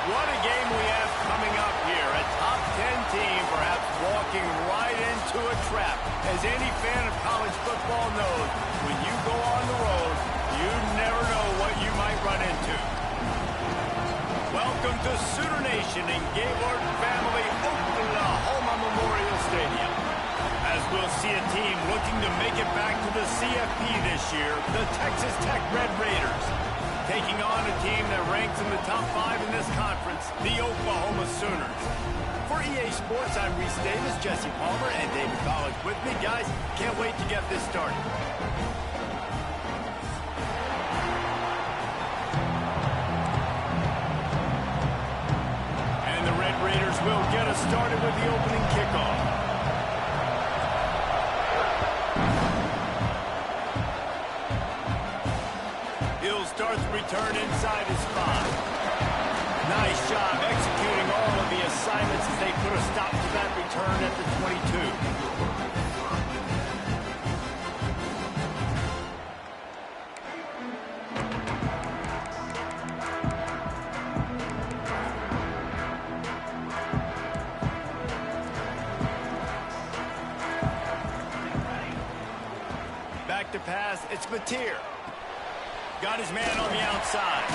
What a game we have coming up here. A top 10 team perhaps walking right into a trap. As any fan of college football knows, when you go on the road, you never know what you might run into. Welcome to Sooner Nation in Gaylord Family Oklahoma Memorial Stadium. As we'll see a team looking to make it back to the CFP this year, the Texas Tech Red Raiders, taking on a team that ranks in the top 5 in this conference, the Oklahoma Sooners. For EA Sports, I'm Reese Davis, Jesse Palmer, and David Collins with me. Guys, can't wait to get this started. And the Red Raiders will get us started with the opening kickoff. Starts the return inside his 5. Nice job executing all of the assignments as they put a stop to that return at the 22. Back to pass, it's Mateer. Got his man on the outside.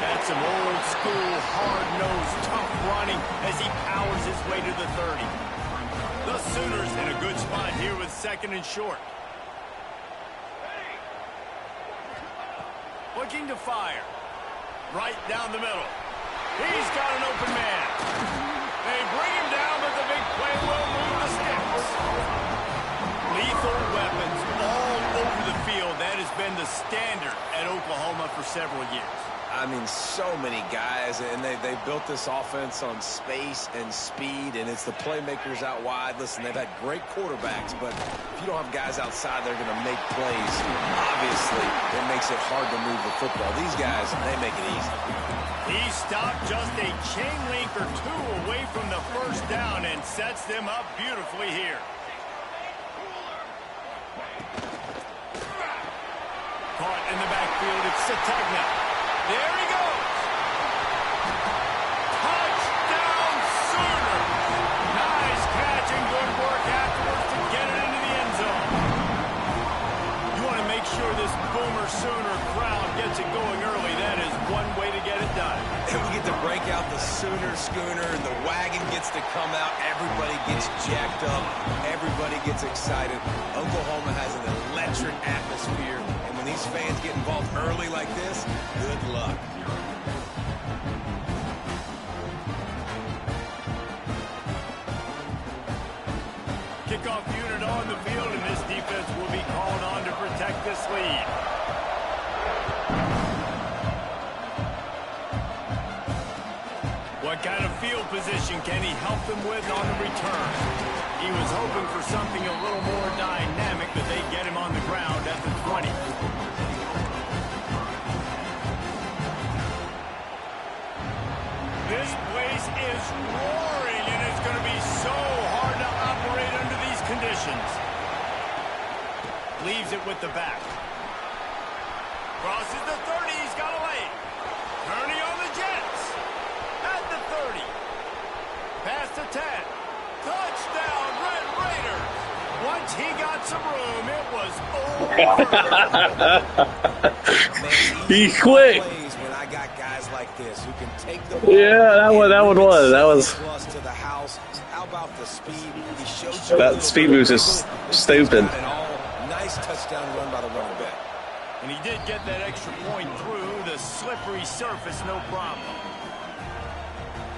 That's some old school, hard-nosed, tough running as he powers his way to the 30. The Sooners in a good spot here with 2nd and short. Looking to fire. Right down the middle. He's got an open man. They bring him down, but the big play will move the sticks. Lethal weapons all over the field. That has been the standard at Oklahoma for several years. I mean, so many guys, and they built this offense on space and speed, and it's the playmakers out wide. Listen, they've had great quarterbacks, but if you don't have guys outside, they're going to make plays. Obviously, it makes it hard to move the football. These guys, they make it easy. He stopped just a chain link or 2 away from the first down and sets them up beautifully here. Caught in the backfield, it's Sategna. There he goes. Touchdown, Sooners. Nice catch and good work afterwards to get it into the end zone. You want to make sure this Boomer Sooner crowd gets it going early. That is one way to get it done. And we get to break out the Sooner schooner, and the wagon gets to come out. Everybody gets jacked up. Everybody gets excited. Oklahoma has an electric atmosphere. These fans get involved early like this, good luck. Kickoff unit on the field, and this defense will be called on to protect this lead. What kind of field position can he help them with on the return? He was hoping for something a little more dynamic, but they get him on the ground at the 20. This place is roaring, and it's going to be so hard to operate under these conditions. Leaves it with the back. Crosses the 30, he's got a lane. Kearney on the Jets. At the 30. Pass to 10. Touchdown, Red Raiders. Once he got some room, it was over. He quit. When I got guys like this who can take the Yeah, that was. To the house. How about the speed? He showed you that speed was just stupid. Nice touchdown run by the running back. And he did get that extra point through the slippery surface, no problem.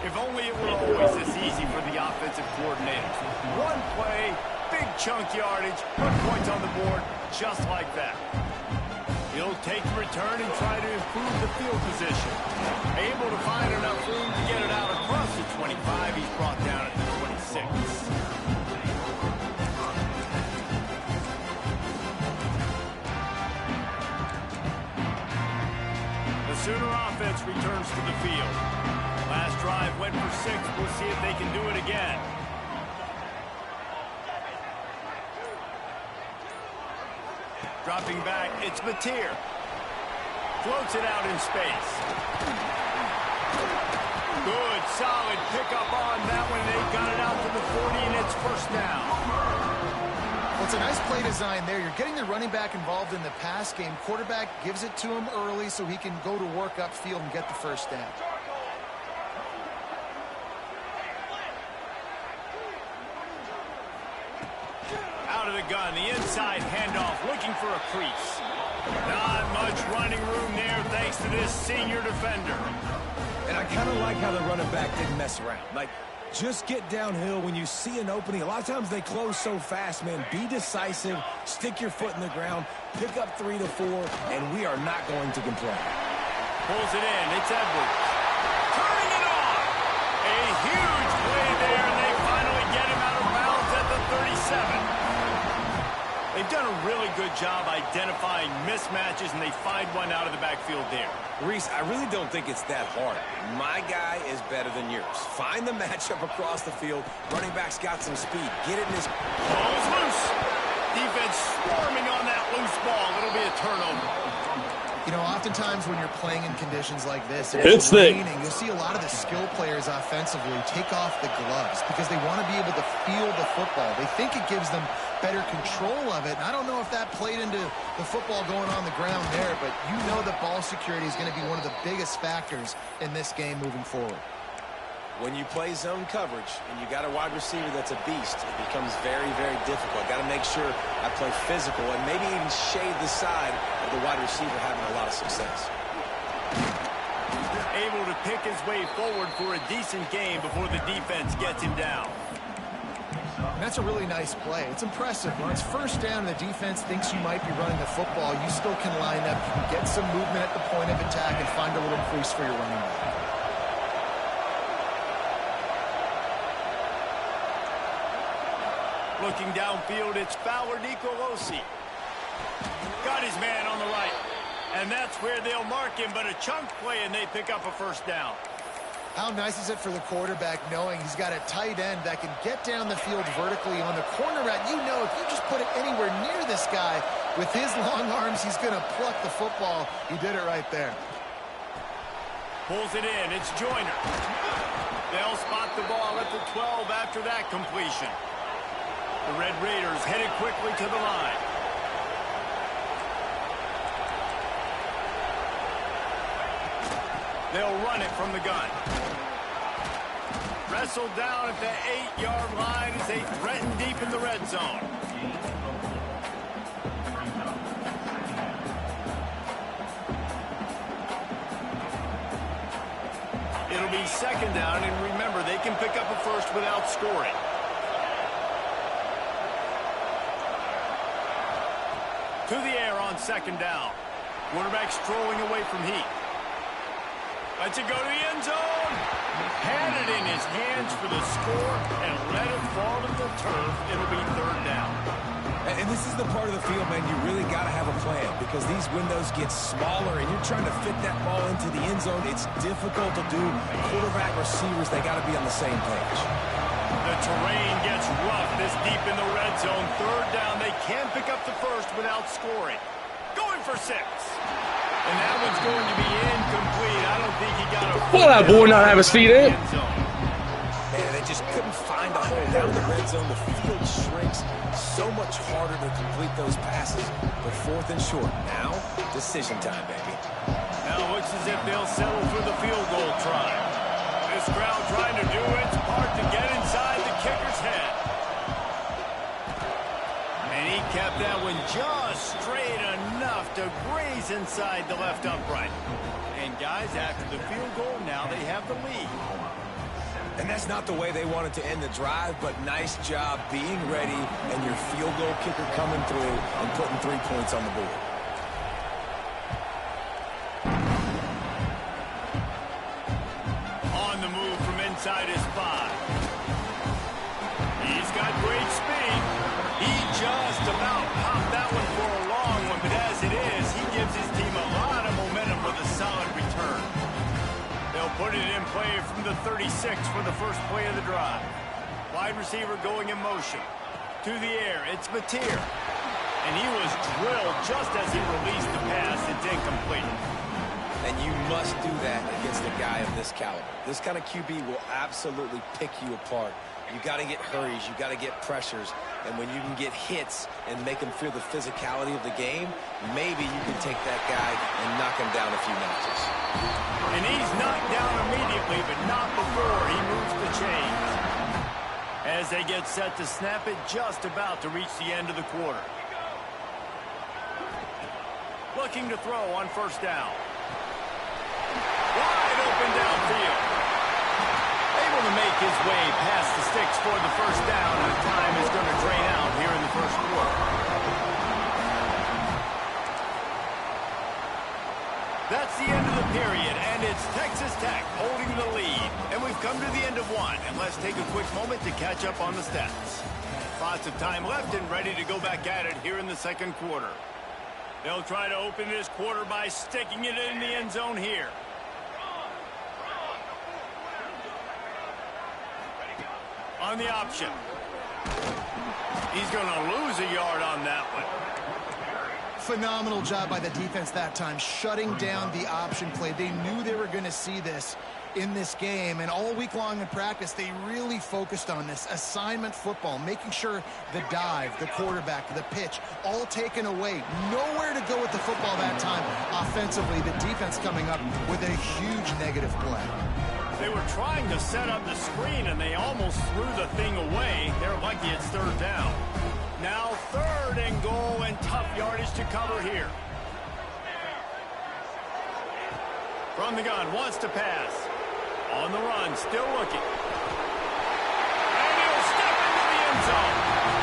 If only it were always this easy for the offensive coordinators. One play, big chunk yardage, put points on the board, just like that. He'll take the return and try to improve the field position. Able to find enough room to get it out across the 25. He's brought down at the 26. The Sooner offense returns to the field. Last drive went for 6. We'll see if they can do it again. Dropping back, it's Mateer. Floats it out in space. Good, solid pickup on that one. They got it out to the 40, and it's first down. Well, it's a nice play design there. You're getting the running back involved in the pass game. Quarterback gives it to him early so he can go to work upfield and get the first down. Out of the gun, the inside handoff, looking for a crease. Not much running room there thanks to this senior defender. And I kind of like how the running back didn't mess around. Like, just get downhill when you see an opening. A lot of times they close so fast, man. Be decisive, stick your foot in the ground, pick up 3 to 4, and we are not going to complain. Pulls it in, it's Edwards. Turning it on! A huge play there, and they finally get him out of bounds at the 37. They've done a really good job identifying mismatches, and they find one out of the backfield there. Reese, I really don't think it's that hard. My guy is better than yours. Find the matchup across the field. Running back's got some speed. Get it in his... Ball's loose. Defense swarming on that loose ball. It'll be a turnover. You know, oftentimes when you're playing in conditions like this, It's thick. you'll see a lot of the skill players offensively take off the gloves because they want to be able to feel the football. They think it gives them better control of it. And I don't know if that played into the football going on the ground there, but you know that ball security is going to be one of the biggest factors in this game moving forward. When you play zone coverage and you got a wide receiver that's a beast, it becomes very, very difficult. Got to make sure I play physical and maybe even shade the side of the wide receiver having a lot of success. Able to pick his way forward for a decent game before the defense gets him down. And that's a really nice play. It's impressive. When it's first down and the defense thinks you might be running the football, you still can line up. You can get some movement at the point of attack and find a little crease for your running back. Looking downfield, it's Fowler Nicolosi. Got his man on the right. And that's where they'll mark him, but a chunk play, and they pick up a first down. How nice is it for the quarterback knowing he's got a tight end that can get down the field vertically on the corner route? You know, if you just put it anywhere near this guy, with his long arms, he's going to pluck the football. He did it right there. Pulls it in. It's Joyner. They'll spot the ball at the 12 after that completion. The Red Raiders headed quickly to the line. They'll run it from the gun. Wrestled down at the 8-yard line as they threaten deep in the red zone. It'll be second down, and remember, they can pick up a first without scoring. To the air on second down. Quarterback strolling away from Heath. Lets it go to the end zone. Had it in his hands for the score and let it fall to the turf. It'll be third down. And this is the part of the field, man, you really got to have a plan because these windows get smaller and you're trying to fit that ball into the end zone. It's difficult to do. Quarterback, receivers, they got to be on the same page. The terrain gets rough this deep in the red zone. Third down, they can pick up the first without scoring. Going for 6. And that one's going to be incomplete. I don't think he got a... Well, that boy not have his feet in. Man, they just couldn't find a hole down the red zone. The field shrinks. So much harder to complete those passes. But fourth and short. Now, decision time, baby. Now it looks as if they'll settle for the field goal try. This crowd trying to do its part to get inside the kicker's head. And he kept that one just straight enough enough to graze inside the left upright. And guys, after the field goal, now they have the lead. And that's not the way they wanted to end the drive, but nice job being ready and your field goal kicker coming through and putting 3 points on the board. On the move from inside his 5. He's got great speed. He just about popped that one for a long one, but as it is, he gives his team a lot of momentum with a solid return. They'll put it in play from the 36 for the first play of the drive. Wide receiver going in motion. To the air, it's Mateer. And he was drilled just as he released the pass. It's incomplete. And you must do that against a guy of this caliber. This kind of QB will absolutely pick you apart. You got to get hurries, you got to get pressures, and when you can get hits and make him feel the physicality of the game, maybe you can take that guy and knock him down a few notches. And he's knocked down immediately, but not before he moves the chains. As they get set to snap it, just about to reach the end of the quarter. Looking to throw on first down. Wide open downfield. Able to make his way past the sticks for the first down, and time is going to drain out here in the first quarter. That's the end of the period, and it's Texas Tech holding the lead. And we've come to the end of one, and let's take a quick moment to catch up on the stats. Lots of time left and ready to go back at it here in the second quarter. They'll try to open this quarter by sticking it in the end zone here. On the option. He's going to lose a yard on that one. Phenomenal job by the defense that time, shutting down the option play. They knew they were going to see this in this game, and all week long in practice, they really focused on this assignment football, making sure the dive, the quarterback, the pitch, all taken away. Nowhere to go with the football that time offensively. The defense coming up with a huge negative play. They were trying to set up the screen, and they almost threw the thing away. They're lucky it's third down. Now third and goal, and tough yardage to cover here. From the gun, wants to pass. On the run, still looking. And he'll step into the end zone.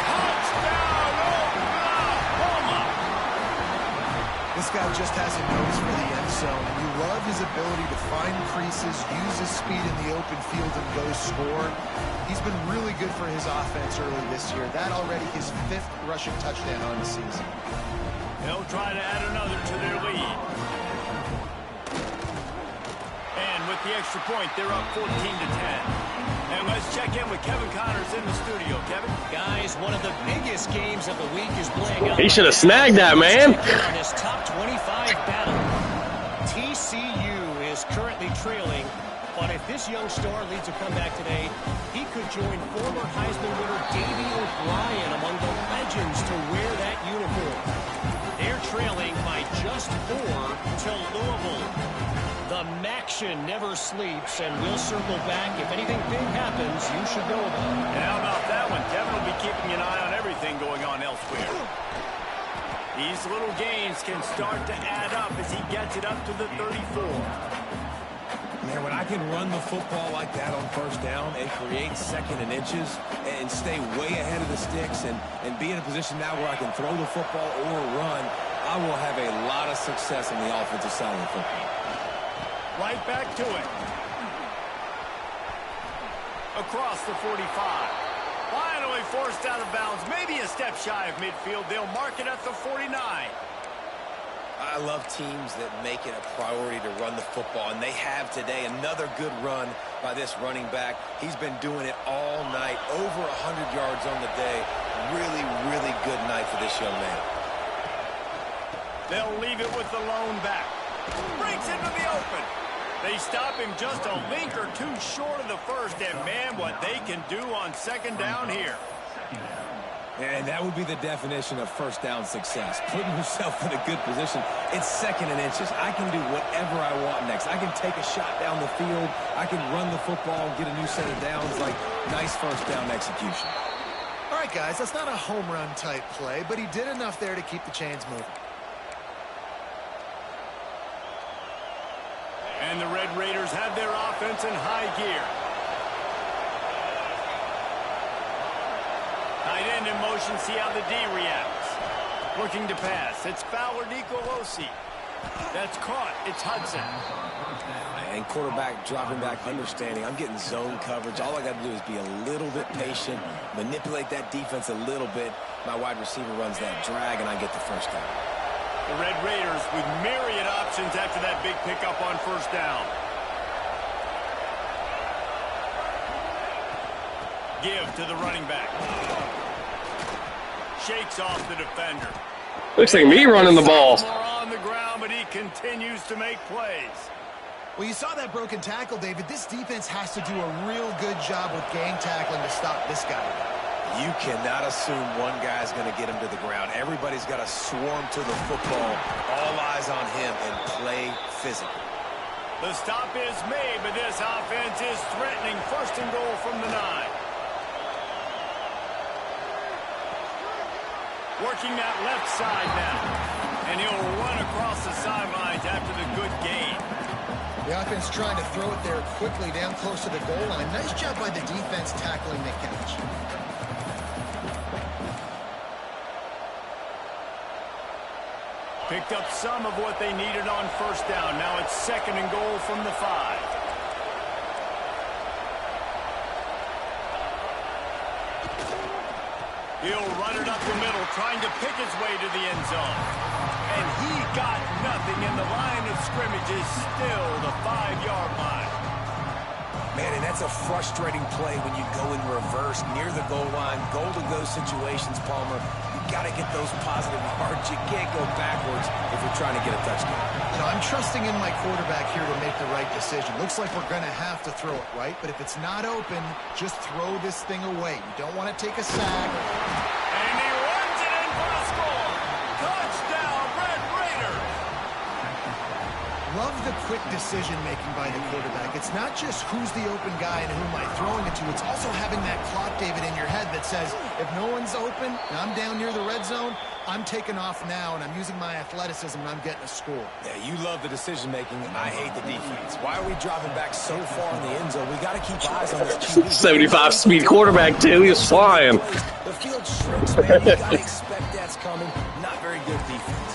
Touchdown, Oklahoma! This guy just has a nose for the end zone, and you love his ability to find creases, use his speed in the open field, and go score. He's been really good for his offense early this year. That already his 5th rushing touchdown on the season. They'll try to add another to their lead. And with the extra point, they're up 14-10. And let's check in with Kevin Connors in the studio. Kevin? Guys, one of the biggest games of the week is playing out. He should have snagged that, man. In this top 25 battle. TCU is currently trailing, but if this young star leads a comeback today, he could join former Heisman winner Davey O'Brien among the legends to wear that uniform. They're trailing by just 4 to Louisville. The Maction never sleeps, and we'll circle back. If anything big happens, you should know about it. And how about that one? Kevin will be keeping an eye on everything going on elsewhere. These little gains can start to add up as he gets it up to the 34. Man, when I can run the football like that on first down and create second and inches and stay way ahead of the sticks and be in a position now where I can throw the football or run, I will have a lot of success on the offensive side of the football. Right back to it. Across the 45. Finally forced out of bounds. Maybe a step shy of midfield. They'll mark it at the 49. I love teams that make it a priority to run the football, and they have today. Another good run by this running back. He's been doing it all night, over 100 yards on the day. Really, really good night for this young man. They'll leave it with the lone back. Breaks into the open. They stop him just a link or two short of the first, and man, what they can do on second down here. And that would be the definition of first down success. Putting yourself in a good position. It's second and inches. I can do whatever I want next. I can take a shot down the field. I can run the football and get a new set of downs. Like, nice first down execution. All right, guys, that's not a home run type play, but he did enough there to keep the chains moving. And the Red Raiders have their offense in high gear. Tight end in motion, see how the D reacts. Looking to pass. It's Fowler Nicolosi. That's caught. It's Hudson. And quarterback dropping back, understanding I'm getting zone coverage. All I got to do is be a little bit patient, manipulate that defense a little bit. My wide receiver runs that drag, and I get the first down. The Red Raiders with myriad options after that big pickup on first down. Give to the running back. Shakes off the defender. Looks like me running the ball. On the ground, but he continues to make plays. Well, you saw that broken tackle, David. This defense has to do a real good job with gang tackling to stop this guy. You cannot assume one guy's going to get him to the ground. Everybody's got to swarm to the football. All eyes on him and play physical. The stop is made, but this offense is threatening. First and goal from the 9. Working that left side now. And he'll run across the sidelines after the good gain. The offense trying to throw it there quickly down close to the goal line. Nice job by the defense tackling the catch. Picked up some of what they needed on first down. Now it's second and goal from the 5. He'll run it up the middle, trying to pick his way to the end zone. And he got nothing, and the line of scrimmage is still the 5-yard line. Man, and that's a frustrating play when you go in reverse near the goal line. Goal-to-go situations, Palmer. You got to get those positive yards. You can't go backwards if you're trying to get a touchdown. You know, I'm trusting in my quarterback here to make the right decision. Looks like we're going to have to throw it, right? But if it's not open, just throw this thing away. You don't want to take a sack. And he runs it in for the score. Touchdown, Red Raiders. Love the quick decision-making by the quarterback. It's not just who's the open guy and who am I throwing it to. It's also having that clock, David, in your head that says, if no one's open and I'm down near the red zone, I'm taking off now, and I'm using my athleticism, and I'm getting a score. Yeah, you love the decision-making. I hate the defense. Why are we dropping back so far in the end zone? We got to keep eyes on this QB. 75-speed quarterback, too. He's flying. The field shrinks, man. You got to expect that's coming. Not very good defense.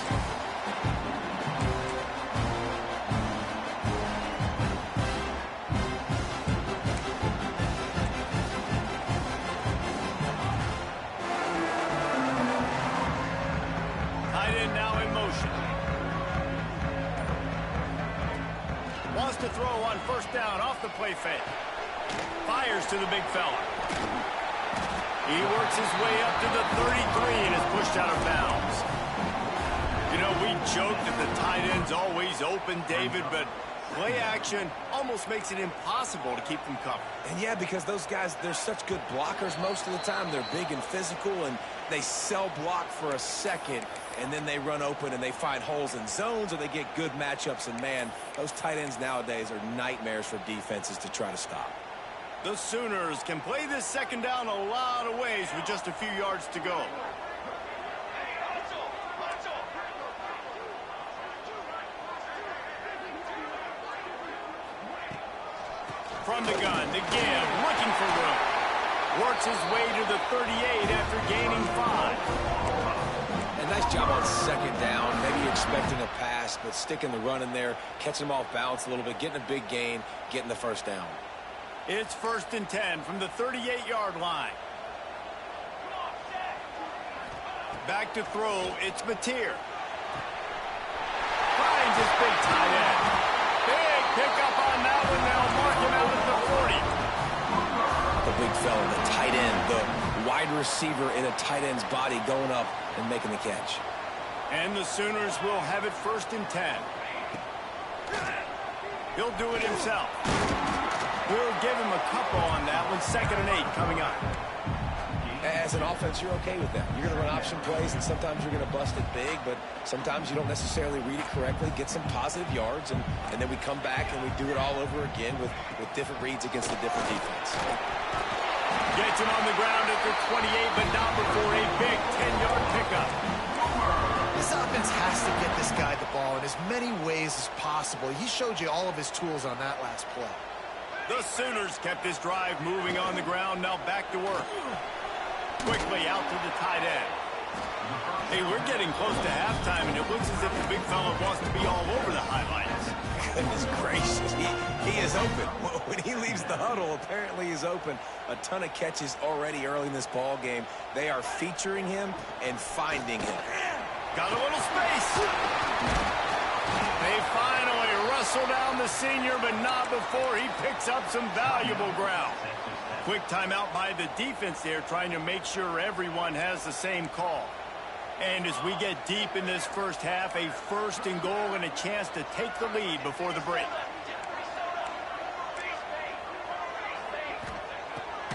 To throw on first down off the play fake. Fires to the big fella. He works his way up to the 33 and is pushed out of bounds. You know, we joke that the tight end's always open, David, but play action almost makes it impossible to keep them covered. And yeah, because those guys, they're such good blockers most of the time. They're big and physical, and they sell block for a second, and then they run open and they find holes in zones, or they get good matchups. And, man, those tight ends nowadays are nightmares for defenses to try to stop. The Sooners can play this second down a lot of ways with just a few yards to go. From the gun, the give, looking for room. Works his way to the 38 after gaining 5. A nice job on second down. Maybe you're expecting a pass, but sticking the run in there, catching them off balance a little bit, getting a big gain, getting the first down. It's first and 10 from the 38-yard line. Back to throw, it's Mateer. Finds his big tight end. Big pickup on that one. They'll mark him out at the 40. The big fella, the tight end, the wide receiver in a tight end's body going up and making the catch. And the Sooners will have it first and 10. He'll do it himself. We'll give him a couple on that one. Second and 8 coming up. As an offense, you're okay with that. You're going to run option plays, and sometimes you're going to bust it big, but sometimes you don't necessarily read it correctly, get some positive yards, and then we come back and we do it all over again with different reads against a different defense. Gets him on the ground at the 28, but not before a big 10-yard pickup. This offense has to get this guy the ball in as many ways as possible. He showed you all of his tools on that last play. The Sooners kept this drive moving on the ground. Now back to work. Quickly out to the tight end. Hey, we're getting close to halftime, and it looks as if the big fella wants to be all over the highlights. Goodness gracious, he is open. When he leaves the huddle, apparently he's open. A ton of catches already early in this ball game. They are featuring him and finding him. Got a little space. They finally wrestle down the senior, but not before he picks up some valuable ground. Quick timeout by the defense there, trying to make sure everyone has the same call. And as we get deep in this first half, a 1st and goal and a chance to take the lead before the break.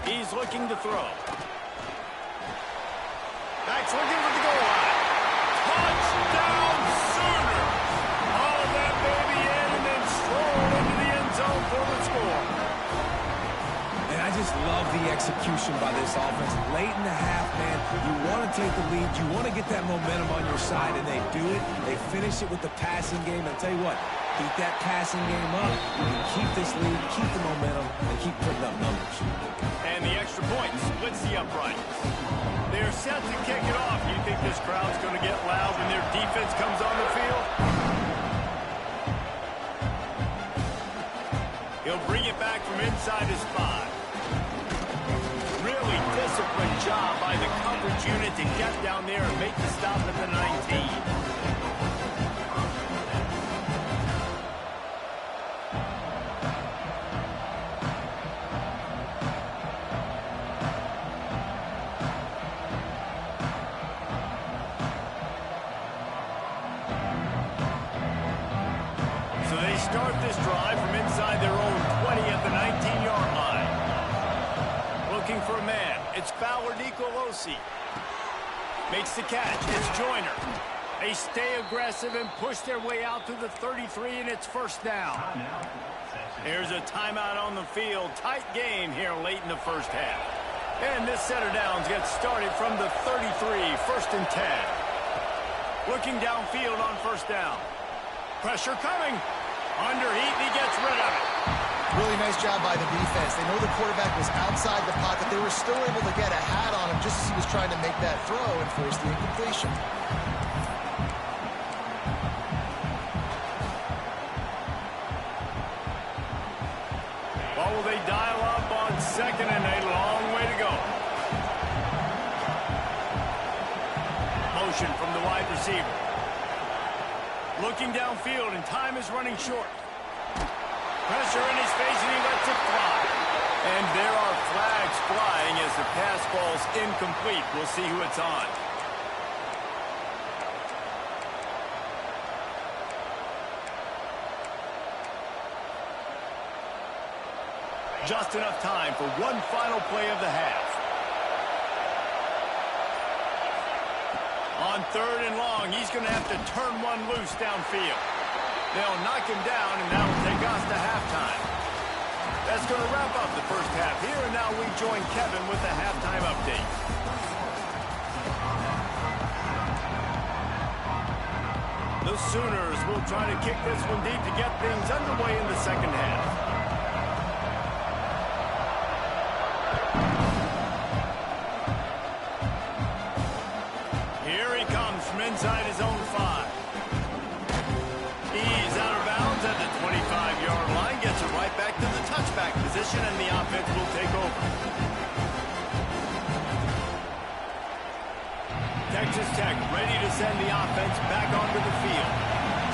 He's looking to throw. Back's looking for the goal line. Touchdown, Sooners! All of that baby in and then stroll into the end zone for the score. And I just love the execution by this offense. Late in the half, man, you want to take the lead. You want to get that momentum on your side, and they do it. They finish it with the passing game. And I'll tell you what, keep that passing game up. You can keep this lead, keep the momentum, and keep putting up numbers. And the extra point splits the uprights. They're set to kick it off. You think this crowd's going to get loud when their defense comes on the field? He'll bring it back from inside his 5. Really disciplined job by the coverage unit to get down there and make the stop at the 19. Start this drive from inside their own 20 at the 19-yard line. Looking for a man. It's Fowler Nicolosi. Makes the catch. It's Joyner. They stay aggressive and push their way out to the 33, and it's 1st down. Here's a timeout on the field. Tight game here late in the first half. And this set of downs gets started from the 33, 1st and 10. Looking downfield on 1st down. Pressure coming. Under heat, and he gets rid of it. Really nice job by the defense. They know the quarterback was outside the pocket. They were still able to get a hat on him just as he was trying to make that throw and force the incompletion. What will they dial up on 2nd and a long way to go? Motion from the wide receiver. Looking downfield, and time is running short. Pressure in his face, and he lets it fly. And there are flags flying as the pass ball's incomplete. We'll see who it's on. Just enough time for one final play of the half. On 3rd and long, he's going to have to turn one loose downfield. They'll knock him down, and that'll take us to halftime. That's going to wrap up the first half here, and now we join Kevin with the halftime update. The Sooners will try to kick this one deep to get things underway in the second half. Inside his own 5. He's out of bounds at the 25-yard line. Gets it right back to the touchback position, and the offense will take over. Texas Tech ready to send the offense back onto the field.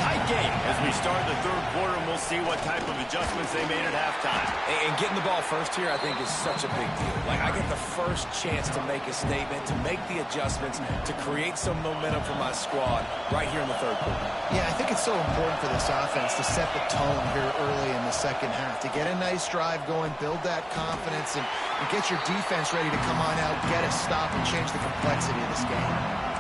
Tight game as we start the 3rd quarter, and we'll see what type of adjustments they made at halftime. And getting the ball first here, I think, is such a big deal. Like, I get the first chance to make a statement, to make the adjustments, to create some momentum for my squad right here in the 3rd quarter. Yeah, I think it's so important for this offense to set the tone here early in the second half, to get a nice drive going, build that confidence, and get your defense ready to come on out, get a stop, and change the complexity of this game.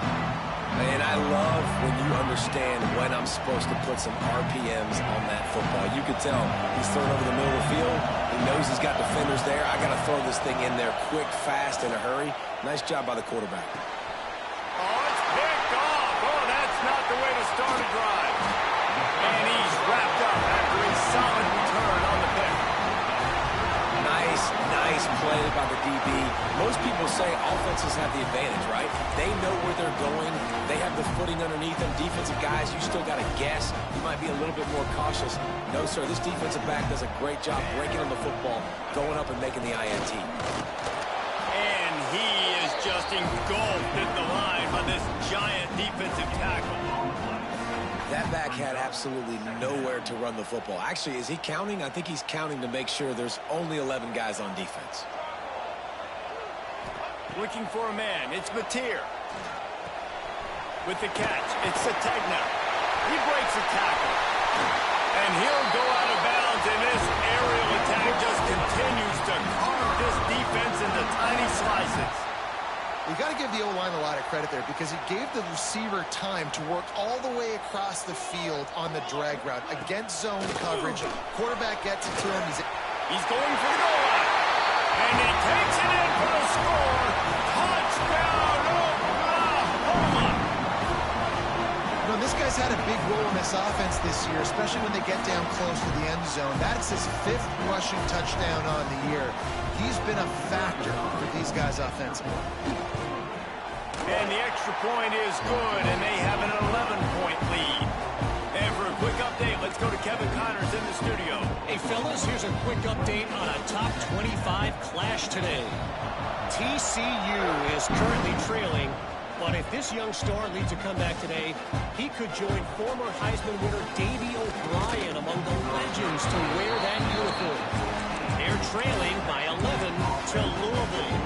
And I love when you understand when I'm supposed to put some RPMs on that football. You could tell he's throwing over the middle of the field. He knows he's got defenders there. I got to throw this thing in there quick, fast, in a hurry. Nice job by the quarterback. Oh, it's picked off. Oh, that's not start a drive. And he's wrapped up after a solid return on the pick. Nice play by the DB. Most people say offenses have the advantage, right? They know where they're going. They have the footing underneath them. Defensive guys, you still got to guess. You might be a little bit more cautious. No, sir, this defensive back does a great job breaking on the football, going up and making the INT. And he is just engulfed at the line by this giant defensive tackle. That back had absolutely nowhere to run the football. Actually, is he counting? I think he's counting to make sure there's only 11 guys on defense. Looking for a man. It's Mateer. With the catch, it's Sategna. He breaks a tackle. And he'll go out of bounds, and this aerial attack just continues to carve this defense into tiny slices. You got to give the O-line a lot of credit there because it gave the receiver time to work all the way across the field on the drag route against zone coverage. Quarterback gets it to him. He's going for the goal line. And he takes it in for the score. Touchdown, Oklahoma. You know, this guy's had a big role in this offense this year, especially when they get down close to the end zone. That's his 5th rushing touchdown on the year. He's been a factor for these guys offensively. And the extra point is good, and they have an 11-point lead. And for a quick update, let's go to Kevin Connors in the studio. Hey, fellas, here's a quick update on a top 25 clash today. TCU is currently trailing, but if this young star leads a comeback today, he could join former Heisman winner Davey O'Brien among the legends to wear that uniform. They're trailing by 11 to Louisville.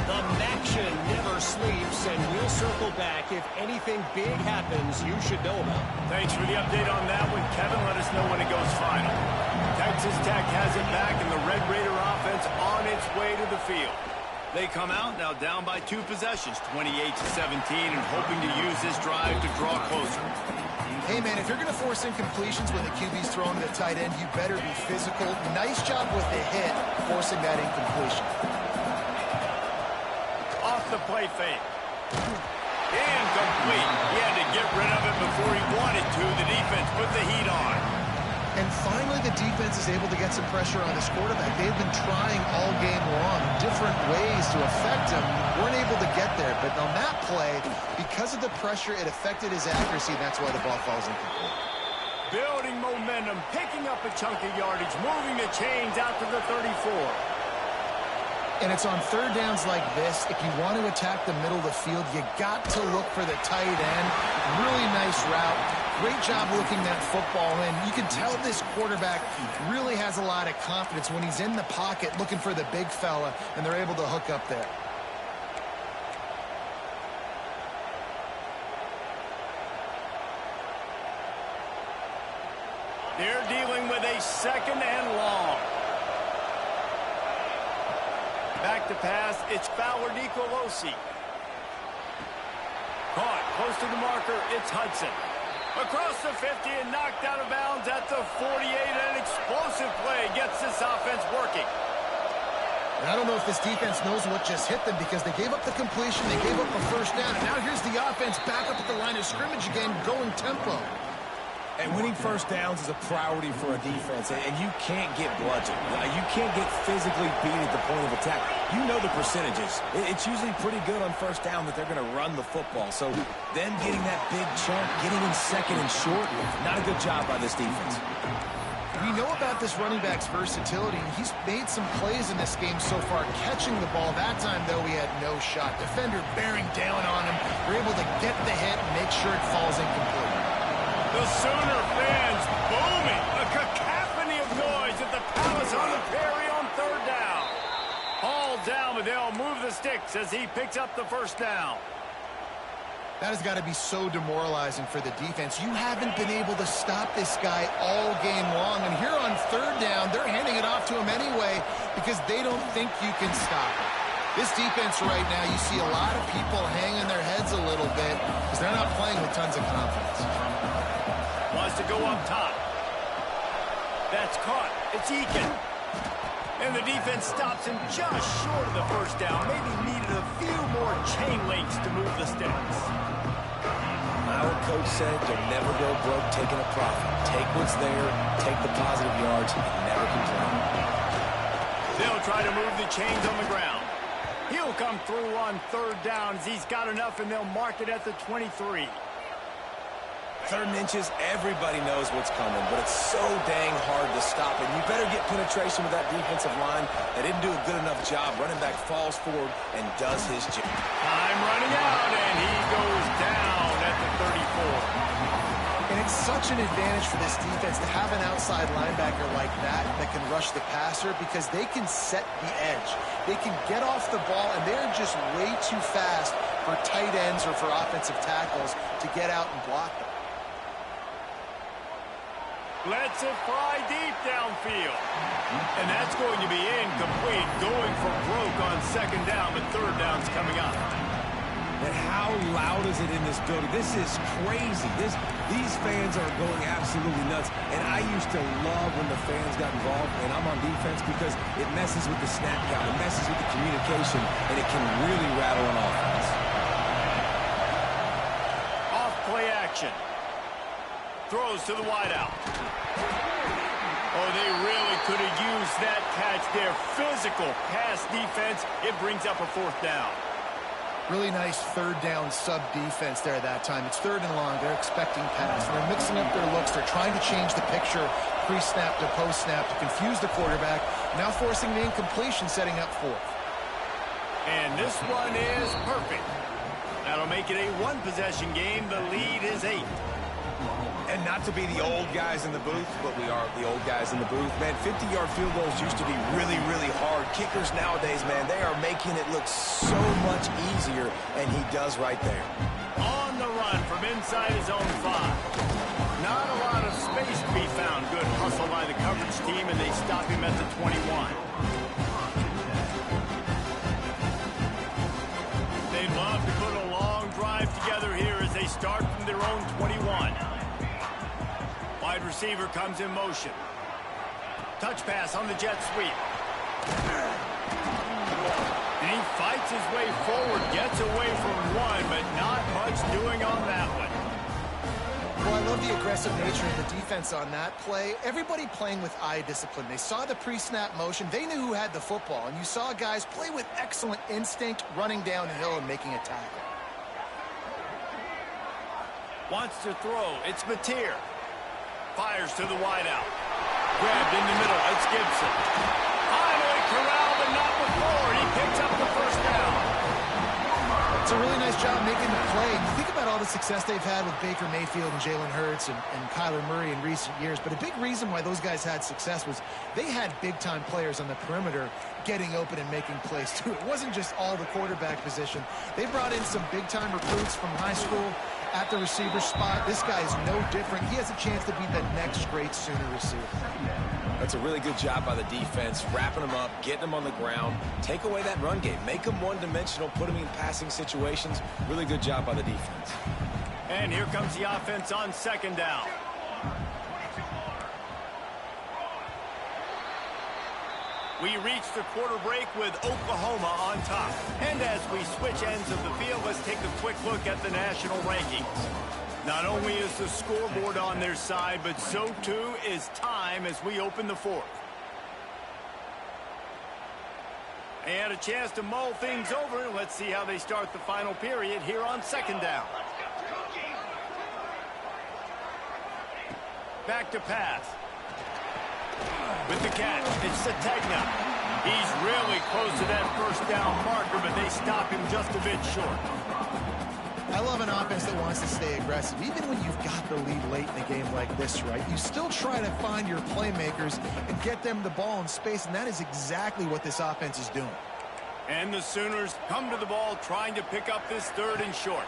The Maction never sleeps, and we'll circle back if anything big happens you should know about. Thanks for the update on that one, Kevin. Let us know when it goes final. Texas Tech has it back, and the Red Raider offense on its way to the field. They come out now down by 2 possessions, 28-17, and hoping to use this drive to draw closer. Hey, man, if you're going to force incompletions when the QB's throwing to the tight end, you better be physical. Nice job with the hit, forcing that incompletion. Off the play fake. Incomplete. He had to get rid of it before he wanted to. The defense put the heat on. And finally, the defense is able to get some pressure on this quarterback. They've been trying all game long different ways to affect him. Weren't able to get there. But on that play, because of the pressure, it affected his accuracy. That's why the ball falls incomplete. Building momentum, picking up a chunk of yardage, moving the chains out to the 34. And it's on third downs like this. If you want to attack the middle of the field, you got to look for the tight end. Really nice route. Great job looking that football in. You can tell this quarterback really has a lot of confidence when he's in the pocket looking for the big fella, and they're able to hook up there. They're dealing with a 2nd and long. Back to pass, it's Fowler Nicolosi. Caught, close to the marker, it's Hudson. Across the 50 and knocked out of bounds at the 48. An explosive play gets this offense working. And I don't know if this defense knows what just hit them because they gave up the completion, they gave up a first down, and now here's the offense back up at the line of scrimmage again, going tempo. And winning first downs is a priority for a defense, and you can't get bludgeoned. You can't get physically beat at the point of attack. You know the percentages. It's usually pretty good on first down that they're going to run the football. So them getting that big chunk, getting in 2nd and short, not a good job by this defense. We know about this running back's versatility. He's made some plays in this game so far, catching the ball. That time, though, he had no shot. Defender bearing down on him. They're able to get the hit and make sure it falls incomplete. The Sooner fans booming. A cacophony of noise at the Palace on the Prairie on 3rd down. All down, but they'll move the sticks as he picks up the first down. That has got to be so demoralizing for the defense. You haven't been able to stop this guy all game long. And here on 3rd down, they're handing it off to him anyway because they don't think you can stop him. This defense right now, you see a lot of people hanging their heads a little bit because they're not playing with tons of confidence. Wants to go up top. That's caught. It's Eakin. And the defense stops him just short of the first down. Maybe needed a few more chain links to move the sticks. Our coach said you'll never go broke taking a profit. Take what's there, take the positive yards, and never complain. They'll try to move the chains on the ground. He'll come through on third downs. He's got enough, and they'll mark it at the 23. 3rd and inches, everybody knows what's coming, but it's so dang hard to stop it. You better get penetration with that defensive line. They didn't do a good enough job. Running back falls forward and does his job. Time running out, and he goes down at the 34. And it's such an advantage for this defense to have an outside linebacker like that can rush the passer because they can set the edge. They can get off the ball, and they're just way too fast for tight ends or for offensive tackles to get out and block them. Lets it fly deep downfield. And that's going to be incomplete. Going for broke on 2nd down, but 3rd down's coming up. And how loud is it in this building? This is crazy. These fans are going absolutely nuts. And I used to love when the fans got involved, and I'm on defense because it messes with the snap count. It messes with the communication, and it can really rattle an offense. Off play action. Throws to the wideout. Oh, they really could have used that catch there. Physical pass defense. It brings up a 4th down. Really nice 3rd down sub defense there that time. It's 3rd and long. They're expecting pass. They're mixing up their looks. They're trying to change the picture pre-snap to post-snap to confuse the quarterback. Now forcing the incompletion, setting up 4th. And this one is perfect. That'll make it a 1-possession game. The lead is 8. And not to be the old guys in the booth, but we are the old guys in the booth. Man, 50-yard field goals used to be really, really hard. Kickers nowadays, man, they are making it look so much easier, and he does right there. On the run from inside his own 5. Not a lot of space to be found. Good hustle by the coverage team, and they stop him at the 21. They'd love to put a long drive together here as they start from their own 21. Wide receiver comes in motion. Touch pass on the jet sweep. And he fights his way forward, gets away from one, but not much doing on that one. Well, I love the aggressive nature of the defense on that play. Everybody playing with eye discipline. They saw the pre-snap motion. They knew who had the football, and you saw guys play with excellent instinct, running downhill and making a tackle. Wants to throw. It's Mateer. Fires to the wideout. Grabbed in the middle. It's Gibson. Finally corralled, but not before. He picks up the 1st down. It's a really nice job making the play. You think about all the success they've had with Baker Mayfield and Jalen Hurts and Kyler Murray in recent years, but a big reason why those guys had success was they had big-time players on the perimeter getting open and making plays, too. It wasn't just all the quarterback position. They brought in some big-time recruits from high school at the receiver spot. This guy is no different. He has a chance to be the next great Sooner receiver. That's a really good job by the defense, wrapping them up, getting them on the ground, take away that run game, make them one-dimensional, put them in passing situations. Really good job by the defense. And here comes the offense on 2nd down. We reach the quarter break with Oklahoma on top. And as we switch ends of the field, let's take a quick look at the national rankings. Not only is the scoreboard on their side, but so too is time as we open the 4th. They had a chance to mull things over. Let's see how they start the final period here on 2nd down. Back to pass. With the catch, it's Sategna. He's really close to that 1st down marker, but they stop him just a bit short. I love an offense that wants to stay aggressive. Even when you've got the lead late in a game like this, right, you still try to find your playmakers and get them the ball in space, and that is exactly what this offense is doing. And the Sooners come to the ball trying to pick up this 3rd and short.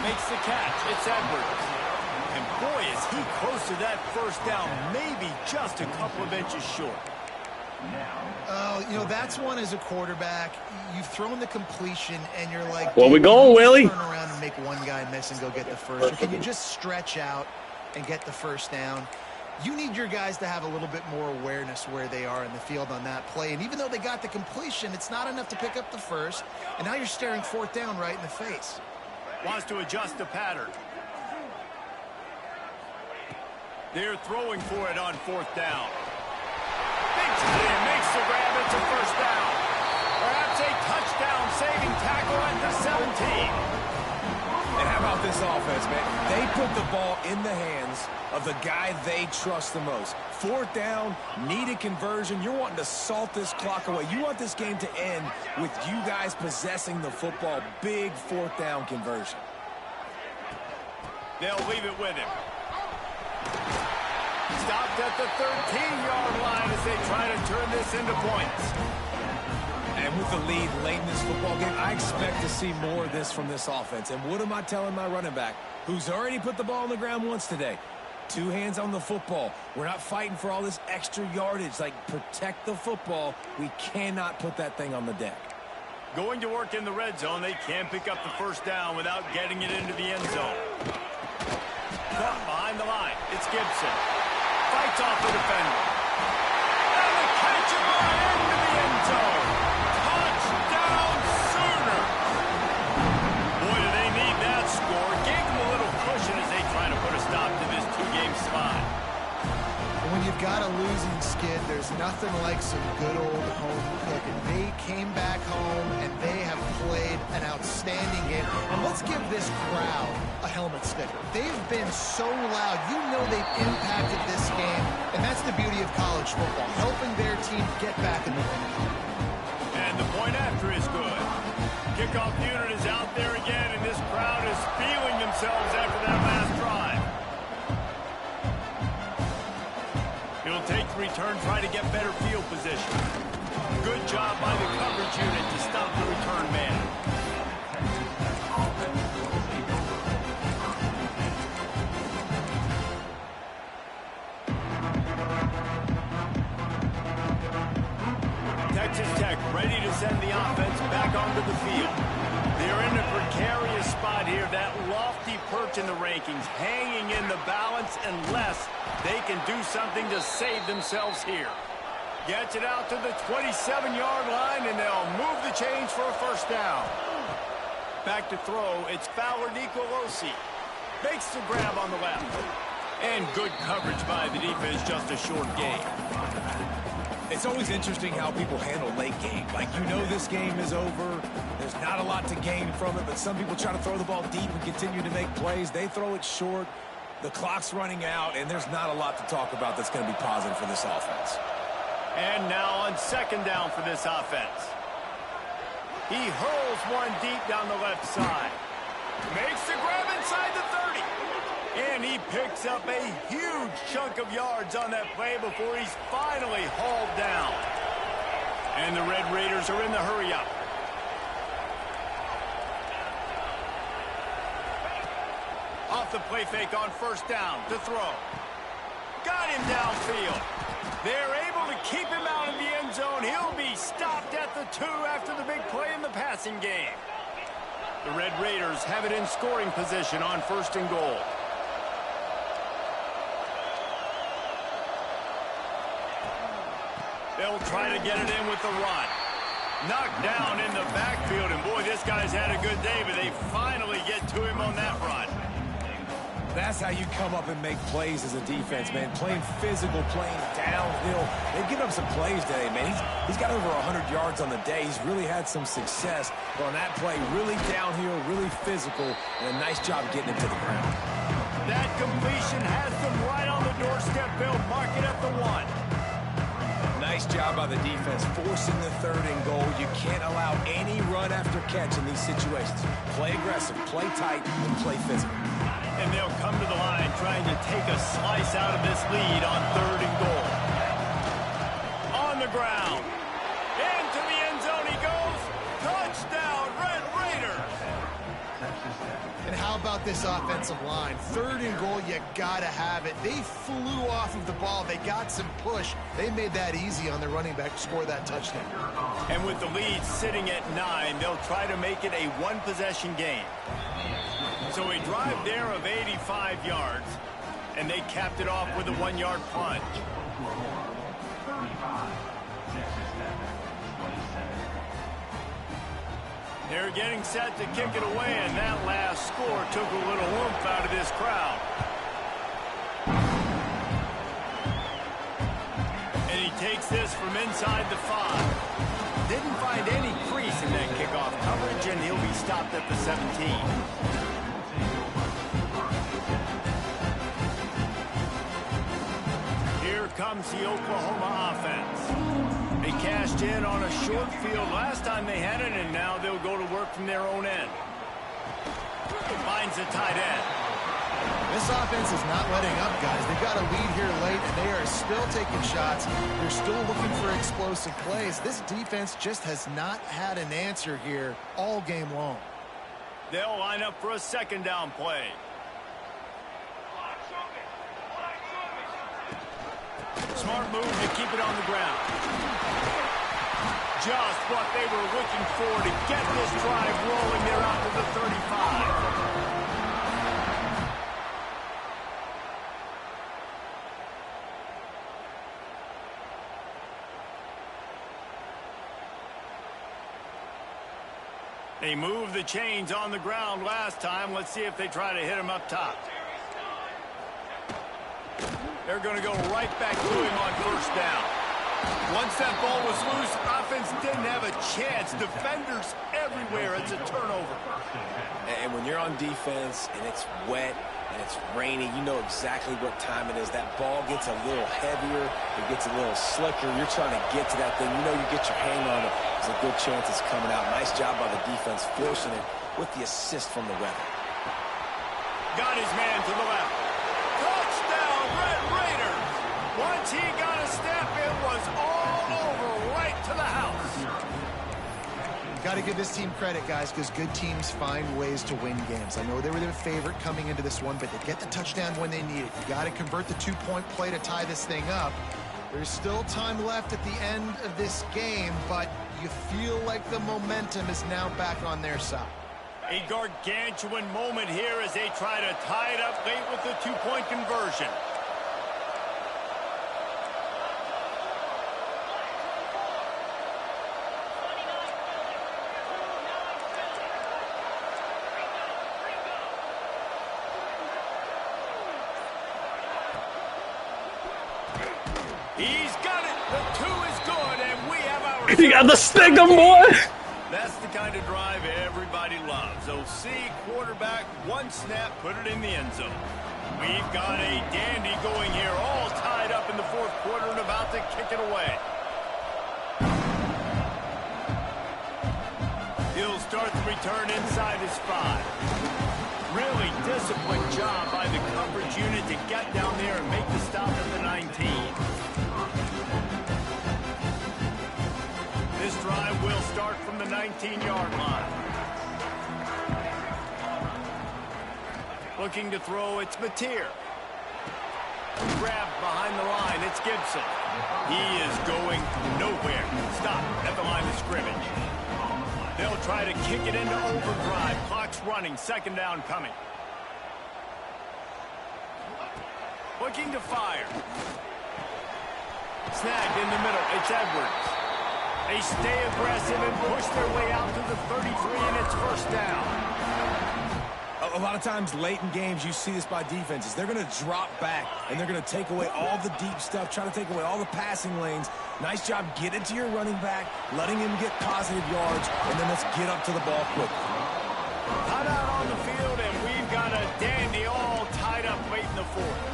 Makes the catch. It's Edwards. And boy, is he close to that 1st down, maybe just a couple of inches short. You know, that's one as a quarterback. You've thrown the completion, and you're like, Where we going, Willie? Turn around and make one guy miss and go get the 1st. Or can you just stretch out and get the 1st down? You need your guys to have a little bit more awareness where they are in the field on that play. And even though they got the completion, it's not enough to pick up the 1st. And now you're staring 4th down right in the face. Wants to adjust the pattern. They're throwing for it on 4th down. Big time makes the grab. It's a first down. Perhaps a touchdown-saving tackle at the 17. And how about this offense, man? They put the ball in the hands of the guy they trust the most. 4th down, needed conversion. You're wanting to salt this clock away. You want this game to end with you guys possessing the football. Big 4th down conversion. They'll leave it with him. Stopped at the 13-yard line as they try to turn this into points. And with the lead late in this football game, I expect to see more of this from this offense. And what am I telling my running back, who's already put the ball on the ground once today? 2 hands on the football. We're not fighting for all this extra yardage. Like, protect the football. We cannot put that thing on the deck. Going to work in the red zone. They can't pick up the first down without getting it into the end zone. Caught behind the line. It's Gibson. Fights off the defender. And the catch it right into the end zone. Touchdown Sooner. Boy, do they need that score. Gave them a little cushion as they try to put a stop to this 2-game slide. When you've got a losing skid, there's nothing like some good old home cooking. They came back home, and they have played an outstanding game. And let's give this crowd a helmet sticker. They've been so loud. You know they've impacted this game, and that's the beauty of college football, helping their team get back in the game. And the point after is good. Kickoff unit is out there again, and this crowd is feeling themselves after that last drive. It'll take the return, try to get better field position. Good job by the coverage unit to stop the return man. Texas Tech ready to send the offense back onto the field. They're in a precarious spot here, that lofty perch in the rankings, hanging in the balance unless they can do something to save themselves here. Gets it out to the 27-yard line, and they'll move the chains for a first down. Back to throw, it's Fowler Nicolosi. Makes the grab on the left. And good coverage by the defense, just a short gain. It's always interesting how people handle late game. Like, you know this game is over. There's not a lot to gain from it, but some people try to throw the ball deep and continue to make plays. They throw it short. The clock's running out, and there's not a lot to talk about that's going to be positive for this offense. And now on 2nd down for this offense. He hurls one deep down the left side. Makes the grab inside the 30. And he picks up a huge chunk of yards on that play before he's finally hauled down. And the Red Raiders are in the hurry-up. Off the play fake on 1st down to throw. Got him downfield. They're able to keep him out of the end zone. He'll be stopped at the 2 after the big play in the passing game. The Red Raiders have it in scoring position on 1st and goal. They'll try to get it in with the run. Knocked down in the backfield, and boy, this guy's had a good day, but they finally get to him on that run. That's how you come up and make plays as a defense, man. Playing physical, playing downhill. They've given up some plays today, man. He's got over 100 yards on the day. He's really had some success. But on that play, really downhill, really physical, and a nice job getting him to the ground. That completion has them right on the doorstep. They'll mark it at the 1. Nice job by the defense, forcing the 3rd and goal. You can't allow any run after catch in these situations. Play aggressive, play tight, and play physical. And they'll come to the line trying to take a slice out of this lead on 3rd and goal. On the ground. Into the end zone he goes. Touchdown, Red Raiders. And how about this offensive line? 3rd and goal, you got to have it. They flew off of the ball. They got some push. They made that easy on their running back to score that touchdown. And with the lead sitting at 9, they'll try to make it a one-possession game. So a drive there of 85 yards, and they capped it off with a 1-yard plunge. They're getting set to kick it away, and that last score took a little oomph out of this crowd. And he takes this from inside the 5. Didn't find any crease in that kickoff coverage, and he'll be stopped at the 17. Here comes the Oklahoma offense. They cashed in on a short field last time they had it, and now they'll go to work from their own end. Finds a tight end. This offense is not letting up, guys. They've got a lead here late, and they are still taking shots. They're still looking for explosive plays. This defense just has not had an answer here all game long. They'll line up for a second down play. Smart move to keep it on the ground. Just what they were looking for to get this drive rolling. They're out to the 35. They moved the chains on the ground last time. Let's see if they try to hit him up top. They're going to go right back to him on first down. Once that ball was loose, offense didn't have a chance. Defenders everywhere. It's a turnover. And when you're on defense and it's wet and it's rainy, you know exactly what time it is. That ball gets a little heavier. It gets a little slicker. You're trying to get to that thing. You know you get your hand on it. There's a good chance it's coming out. Nice job by the defense forcing it with the assist from the weather. Got his man to the left. Touchdown, Red Raiders. Once he got a step, it was all over, right to the house. Got to give this team credit, guys, because good teams find ways to win games. I know they were their favorite coming into this one, but they get the touchdown when they need it. You got to convert the two-point play to tie this thing up. There's still time left at the end of this game, but you feel like the momentum is now back on their side. A gargantuan moment here as they try to tie it up late with the two-point conversion. He's got it. The 2 is good, and we have our... You got the stick 'em, boy! That's the kind of drive everybody loves. OC, quarterback, one snap, put it in the end zone. We've got a dandy going here, all tied up in the fourth quarter and about to kick it away. He'll start the return inside his 5. Really disciplined job by the coverage unit to get down there and make the stop at the 19. This drive will start from the 19-yard line. Looking to throw, it's Mateer. Grabbed behind the line, it's Gibson. He is going nowhere. Stop at the line of scrimmage. They'll try to kick it into overdrive. Clock's running, second down coming. Looking to fire. Snagged in the middle, it's Edwards. They stay aggressive and push their way out to the 33, and it's first down. A lot of times late in games, you see this by defenses. They're going to drop back, and they're going to take away all the deep stuff, trying to take away all the passing lanes. Nice job getting to your running back, letting him get positive yards, and then let's get up to the ball quickly. Cut out on the field, and we've got a dandy all tied up late in the fourth.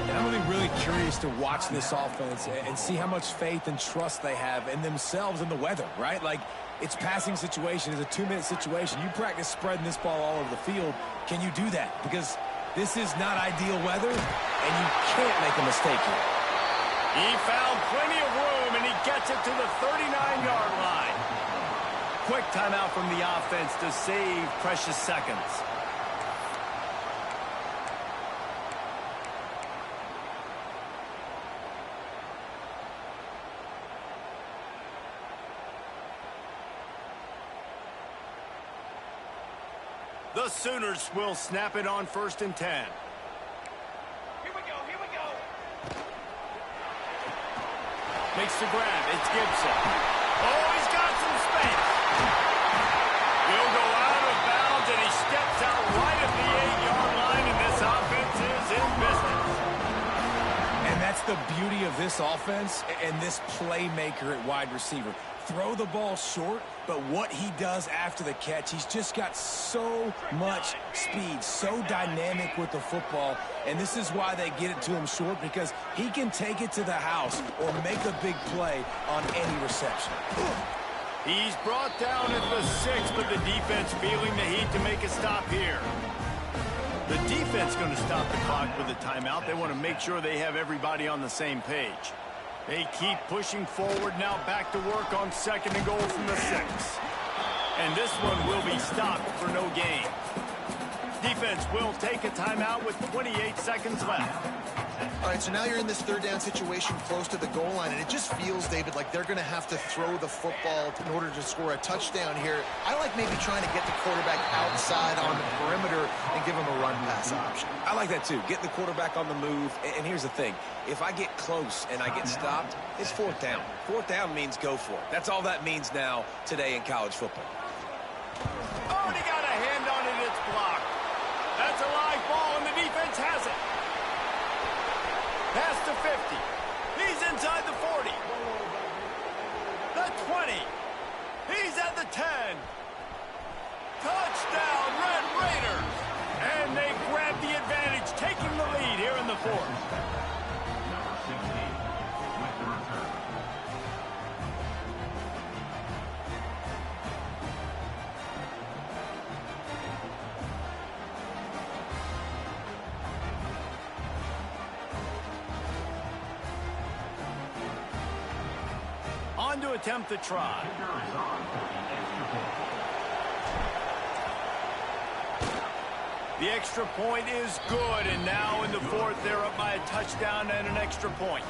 And I'm going to be really curious to watch this offense and see how much faith and trust they have in themselves and the weather, right? Like, it's passing situation. It's a 2-minute situation. You practice spreading this ball all over the field. Can you do that? Because this is not ideal weather, and you can't make a mistake here. He found plenty of room, and he gets it to the 39-yard line. Quick timeout from the offense to save precious seconds. The Sooners will snap it on 1st and 10. Here we go. Makes the grab. It's Gibson. Oh, he's got some space. The the beauty of this offense and this playmaker at wide receiver. Throw the ball short, but what he does after the catch, he's just got so much speed, so dynamic with the football, and this is why they get it to him short, because he can take it to the house or make a big play on any reception. He's brought down at the 6, but the defense feeling the heat to make a stop here. The defense going to stop the clock with a timeout. They want to make sure they have everybody on the same page. They keep pushing forward now, back to work on 2nd and goal from the 6. And this one will be stopped for no gain. Defense will take a timeout with 28 seconds left. All right, so now you're in this 3rd down situation close to the goal line, and it just feels, David, like they're going to have to throw the football in order to score a touchdown here. I like maybe trying to get the quarterback outside on the perimeter and give him a run-pass option. I like that, too. Getting the quarterback on the move. And here's the thing. If I get close and I get stopped, it's 4th down. 4th down means go for it. That's all that means now today in college football. Oh, and he got a hand on it. It's blocked. That's a live ball, and the defense has it. Pass to 50. He's inside the 40. The 20. He's at the 10. Touchdown, Red Raiders. And they grab the advantage, taking the lead here in the 4th. On to attempt the try. The extra point is good, and now in the 4th, they're up by a touchdown and an extra point.